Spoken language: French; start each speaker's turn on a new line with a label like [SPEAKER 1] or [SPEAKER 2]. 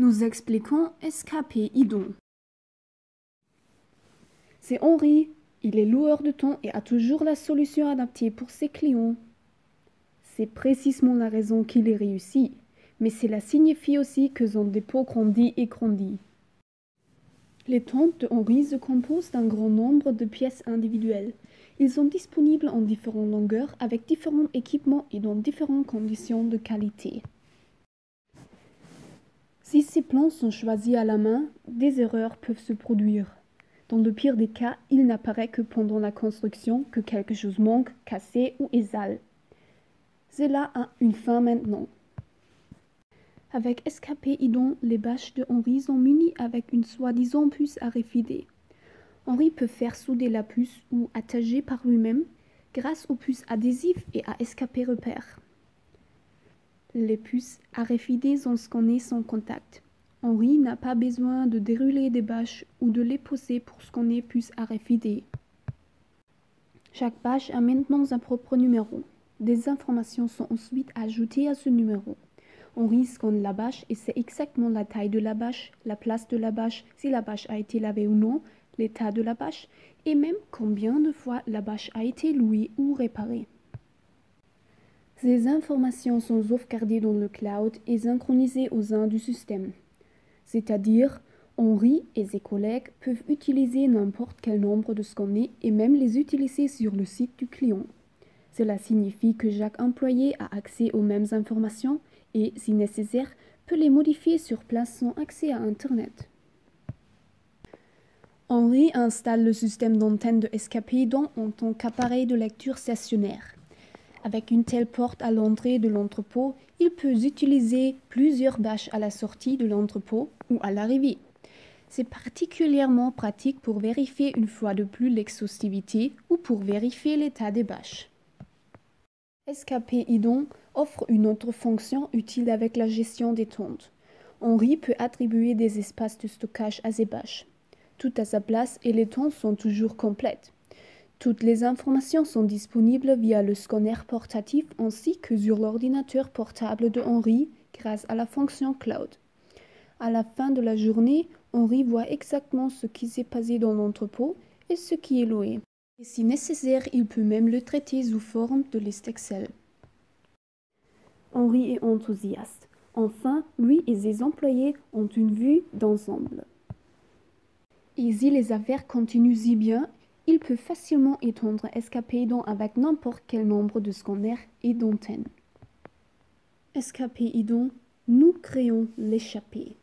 [SPEAKER 1] Nous expliquons escapé idon. C'est Henri, il est loueur de thon et a toujours la solution adaptée pour ses clients. C'est précisément la raison qu'il est réussi, mais cela signifie aussi que son dépôt grandit et grandit. Les thons de Henri se composent d'un grand nombre de pièces individuelles. Ils sont disponibles en différentes longueurs avec différents équipements et dans différentes conditions de qualité. Si ces plans sont choisis à la main, des erreurs peuvent se produire. Dans le pire des cas, il n'apparaît que pendant la construction que quelque chose manque, cassé ou exhale. Cela a une fin maintenant. Avec escapé idon, les bâches de Henri sont munies avec une soi-disant puce RFID. Henri peut faire souder la puce ou attacher par lui-même grâce aux puces adhésives et à escapé repère. Les puces RFID sont scannées sans contact. Henri n'a pas besoin de dérouler des bâches ou de les poser pour scanner puces RFID. Chaque bâche a maintenant un propre numéro. Des informations sont ensuite ajoutées à ce numéro. Henri scanne la bâche et sait exactement la taille de la bâche, la place de la bâche, si la bâche a été lavée ou non, l'état de la bâche et même combien de fois la bâche a été louée ou réparée. Ces informations sont sauvegardées dans le cloud et synchronisées au sein du système. C'est-à-dire, Henri et ses collègues peuvent utiliser n'importe quel nombre de scanners et même les utiliser sur le site du client. Cela signifie que chaque employé a accès aux mêmes informations et, si nécessaire, peut les modifier sur place sans accès à Internet. Henri installe le système d'antenne de escapé idon en tant qu'appareil de lecture stationnaire. Avec une telle porte à l'entrée de l'entrepôt, il peut utiliser plusieurs bâches à la sortie de l'entrepôt ou à l'arrivée. C'est particulièrement pratique pour vérifier une fois de plus l'exhaustivité ou pour vérifier l'état des bâches. Escapé idon offre une autre fonction utile avec la gestion des tontes. Henri peut attribuer des espaces de stockage à ses bâches. Tout à sa place et les tontes sont toujours complètes. Toutes les informations sont disponibles via le scanner portatif ainsi que sur l'ordinateur portable de Henri grâce à la fonction cloud. À la fin de la journée, Henri voit exactement ce qui s'est passé dans l'entrepôt et ce qui est loué. Et si nécessaire, il peut même le traiter sous forme de liste Excel. Henri est enthousiaste. Enfin, lui et ses employés ont une vue d'ensemble. Et si les affaires continuent si bien, il peut facilement étendre escapé idon avec n'importe quel nombre de scanners et d'antennes. Escapé idon, nous créons l'échappée.